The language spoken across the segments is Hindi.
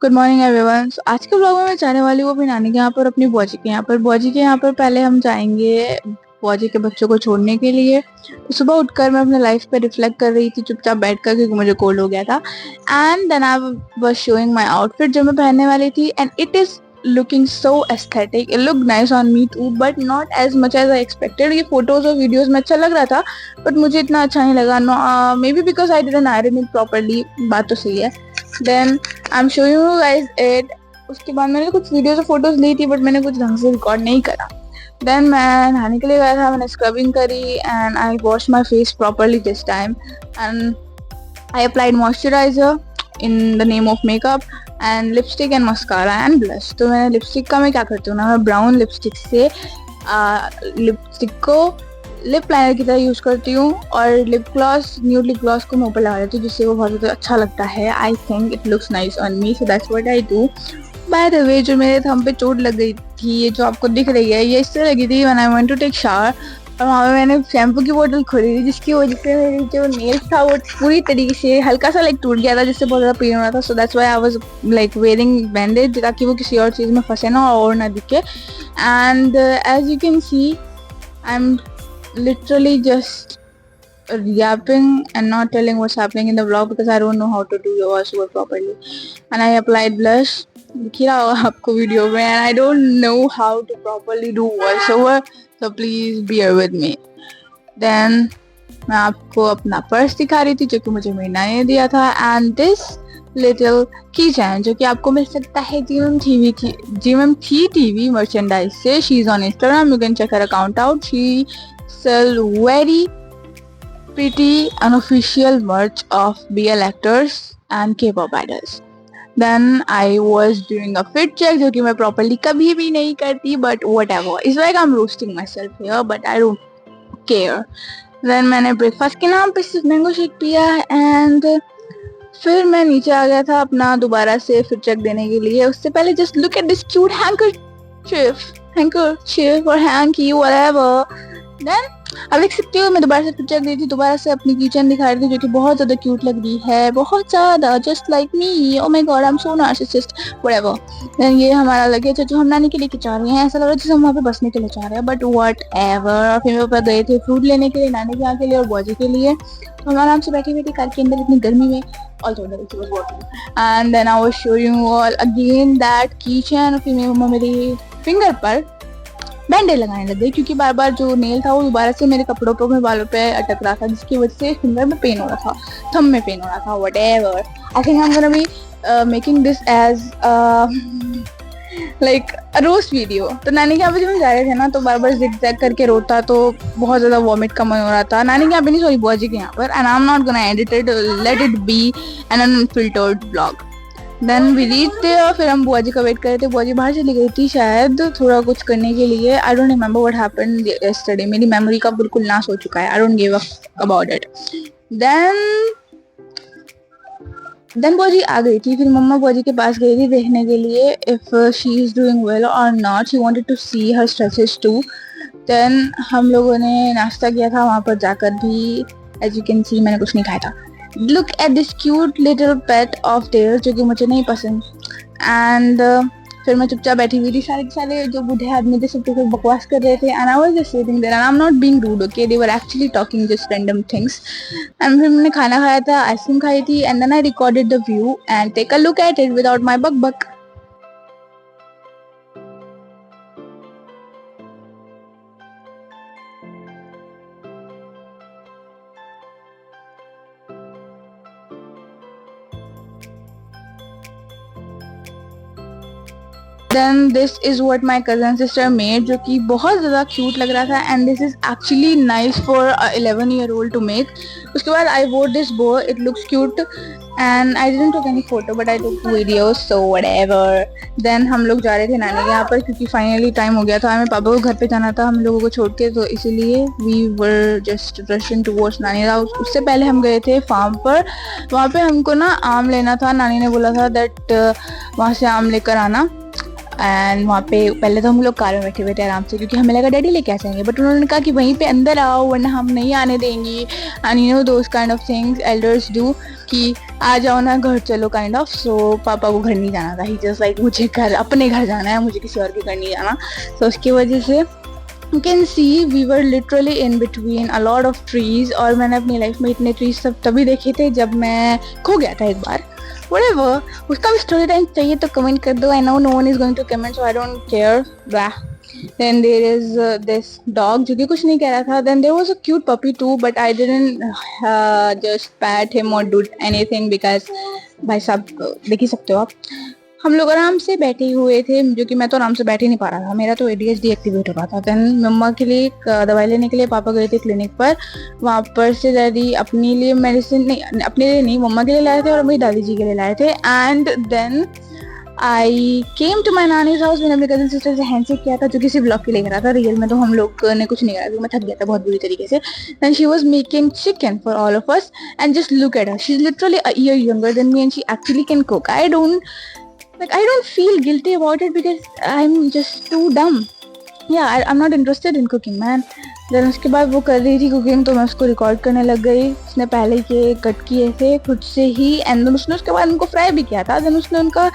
Good morning everyone. आज के ब्लॉग में मैं जाने वाली हूँ अपनी नानी के यहाँ पर, अपनी बुआ जी के यहाँ पर। बुआ जी के यहाँ पर पहले हम जाएंगे बुआ जी के बच्चों को छोड़ने के लिए। तो सुबह उठकर मैं अपने लाइफ पे रिफ्लेक्ट कर रही थी चुपचाप बैठकर, क्योंकि मुझे कोल्ड हो गया था। And then I was showing my outfit जो मैं पहनने वाली थी, and it is looking so aesthetic. It looked nice on me too, but not as much as I expected. ये फोटोज और वीडियोस में अच्छा लग रहा था, बट मुझे इतना अच्छा नहीं लगा। No, maybe because I didn't iron it properly. बात तो सही है। Then I am showing you guys it. उसके बाद मैंने कुछ वीडियोस और फोटोज ली थी, बट मैंने कुछ ढंग से रिकॉर्ड नहीं करा। देन मैं नहाने के लिए गया था, मैंने स्क्रबिंग करी and I wash my face properly this time, and I applied moisturizer in the name of makeup and lipstick and mascara and blush. तो मैंने लिपस्टिक का मैं क्या करती हूँ ना, मैं ब्राउन लिपस्टिक से लिपस्टिक को लिप लाइनर की तरह यूज करती हूँ, और lip gloss, nude lip gloss को मैं ऊपर लगा देती हूँ, जिससे वो बहुत ज़्यादा अच्छा लगता है। I think it looks nice on me, so that's what I do. By the way, जो मेरे थंब पे चोट लग गई थी, ये जो आपको दिख रही है, ये इससे लगी थी when I went to take shower. और वहाँ पे मैंने शैम्पू की बोतल खोली थी, जिसकी वजह से मेरी जो नेल्स था वो पूरी तरीके से हल्का सा टूट गया था, जिससे बहुत ज़्यादा पेन हो रहा था। So that's why I was wearing bandage, ताकि वो किसी और चीज़ में फंसे ना और ना दिखे। And as you can see, I am literally just yapping and not telling what's happening in the vlog because I don't know how to do your voiceover properly. And I applied blush. दिख रहा होगा आपको वीडियो में, and I don't know how to properly do voiceover, so please bear with me. Then मैं आपको अपना पर्स दिखा रही थी, जो कि मुझे मेरी नानी ने दिया था, and this little keychain, जो कि आपको मिल सकता है GMMT TV merchandise से। She is on Instagram, you can check her account out. She sell very pretty unofficial merch of BL actors and K-pop idols. Then I was doing a fit check, जो कि मैं properly कभी भी नहीं करती, but whatever. It's like I'm roasting myself here, but I don't care. Then मैंने breakfast के नाम पे सिर्फ मैंगो शेक पिया, and फिर मैं नीचे आ गया था अपना दोबारा से फिट चेक देने के लिए। उससे पहले just look at this cute handkerchief or hanky, whatever. Then अब देख सकते हो, मैं दोबारा से पिक्चर दी थी, दोबारा से अपनी किचन दिखा रही थी, जो कि बहुत ज़्यादा क्यूट लग रही है, बहुत ज़्यादा, just like me. Oh my God, I am so narcissist, whatever. Then ये हमारा लगेज है जो हम नानी के लिए जा रहे हैं। ऐसा लग रहा है जैसे हम वहाँ पे बसने के लिए जा रहे हैं, बट व्हाटएवर। और फिर मेरे पापा गए थे फ्रूट लेने के लिए, नानी के यहाँ के लिए और बुआ जी के लिए। तो हम आराम से बैठे हुए थे कार के अंदर इतनी गर्मी में। And then I was showing you all again that keychain. फिर मेरी मम्मा मेरी फिंगर पर बैंडेज लगाने लग गई, क्योंकि बार बार जो नेल था वो दोबारा से मेरे कपड़ों पर, मेरे बालों पे अटक रहा था, जिसकी वजह से फिंगर में पेन हो रहा था, थंब में पेन हो रहा था, whatever. I think I am gonna be making this as like a roast video. तो नानी के यहाँ पे जब हम जा रहे थे ना, तो बार बार जिग-जैग करके रोता, तो बहुत ज़्यादा वॉमिट का मन हो रहा था। नानी के यहाँ पे नहीं, सॉरी, बुआ जी के यहाँ पर। And I am not gonna edit it, let it be an unfiltered blog. Then we reach there. फिर हम बुआ जी का वेट कर रहे थे। बुआ जी बाहर चली गई थी शायद थोड़ा कुछ करने के लिए। I don't remember what happened yesterday. मेरी मेमोरी का बिल्कुल नाश हो चुका है। I don't give a about it. Then बुआ जी आ गई थी। फिर मम्मा बुआ जी के पास गई थी देखने के लिए if she is doing well और not. She wanted to see her stretches too. Then हम लोगों ने नाश्ता किया था वहाँ पर जाकर भी। एज यू कैन सी, मैंने कुछ नहीं खाया था। Look at this cute little pet of their, जो कि मुझे नहीं पसंद। एंड फिर मैं चुपचाप बैठी हुई थी। सारे के सारे जो बूढ़े आदमी थे सब कुछ बकवास कर रहे थे, and I was just sitting there and I am not being rude, okay, they were actually talking just random things. And फिर मैंने खाना खाया था, आइसक्रीम खाई थी, and then I recorded the view and take a look at it without my buck. Then this is what my cousin sister made, जो कि बहुत ज़्यादा क्यूट लग रहा था, and this is actually nice for a 11-year-old to make. उसके बाद I wore this bow, it looks cute, and I didn't took any photo but I took videos, so whatever. Then हम लोग जा रहे थे नानी के यहाँ पर, क्योंकि फाइनली टाइम हो गया था। हमें पापा को घर पे जाना था हम लोगों को छोड़ के, तो इसीलिए we were just rushing towards नानी का। उससे पहले हम गए थे फार्म पर। वहाँ पे हमको ना आम लेना था। नानी ने बोला था दैट वहाँ से आम लेकर आना। एंड वहाँ पे पहले तो हम लोग कार में बैठे हुए थे आराम से, क्योंकि हमें लगा डैडी लेके आ जाएंगे, बट उन्होंने कहा कि वहीं पे अंदर आओ वरना हम नहीं आने देंगे। And you know those kind of things elders do, कि आ जाओ ना घर चलो काइंड ऑफ। सो पापा को घर नहीं जाना था, ही जस्ट लाइक मुझे घर अपने घर जाना है, मुझे किसी और के घर नहीं जाना। तो उसकी वजह से you can see we were literally in between a lot of trees. और मैंने अपनी लाइफ में इतने ट्रीज सब तभी देखे थे जब मैं खो गया था एक बार। Whatever, उसका भी स्टोरी टाइम चाहिए तो कमेंट कर दो। I know no one is going to comment, so I don't care. Blah. Then there is this dog जो कि कुछ नहीं कह रहा था. Then there was a cute puppy too, but I didn't just pat him or do anything because भाई साहब देख ही सकते हो आप, हम लोग आराम से बैठे हुए थे, जो कि मैं तो आराम से बैठ ही नहीं पा रहा था, मेरा तो ADHD एक्टिवेट हो रहा था। देन मम्मा के लिए दवाई लेने के लिए पापा गए थे क्लिनिक पर। वहाँ पर से डैडी अपने लिए मेडिसिन नहीं, अपने लिए नहीं, मम्मा के लिए लाए थे और मेरी दादी जी के लिए लाए थे। And then I came to my nani's house. मैंने अपने कजन सिस्टर से हैंडशेक किया था, जो कि सिर्फ ब्लॉग के लिए करा था, रियल में तो हम लोग ने कुछ नहीं करा क्योंकि मैं थक गया था बहुत बुरी तरीके से। Then she was making chicken for all of us and just look at her, she is literally a year younger than me and she actually can cook. I don't feel guilty about it because I'm just too dumb. Yeah, I'm not interested in cooking, man. Then उसके बाद वो कर रही थी कुकिंग, तो मैं उसको रिकॉर्ड करने लग गई। उसने पहले के कट किए थे खुद से ही, एंड देन उसने उसके बाद उनको फ्राई भी किया था। देन उसने उनका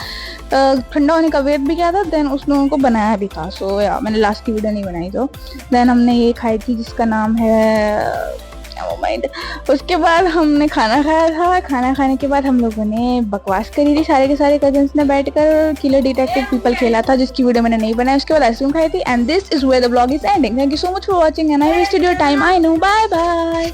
ठंडा होने का वेट भी किया था। देन उसने उनको बनाया भी था। सो या मैंने लास्ट की वीडियो नहीं बनाई। तो देन हमने ये खाई थी जिसका नाम है माइंड। उसके बाद हमने खाना खाया था। खाना खाने के बाद हम लोगों ने बकवास करी थी सारे के सारे कजन्स ने बैठकर, किलर डिटेक्टिव पीपल खेला था जिसकी वीडियो मैंने नहीं बनाई। उसके बाद आइसक्रीम खाई थी। And this is where the vlog is ending. Thank you so much for watching and I wasted your time, I know. Bye bye.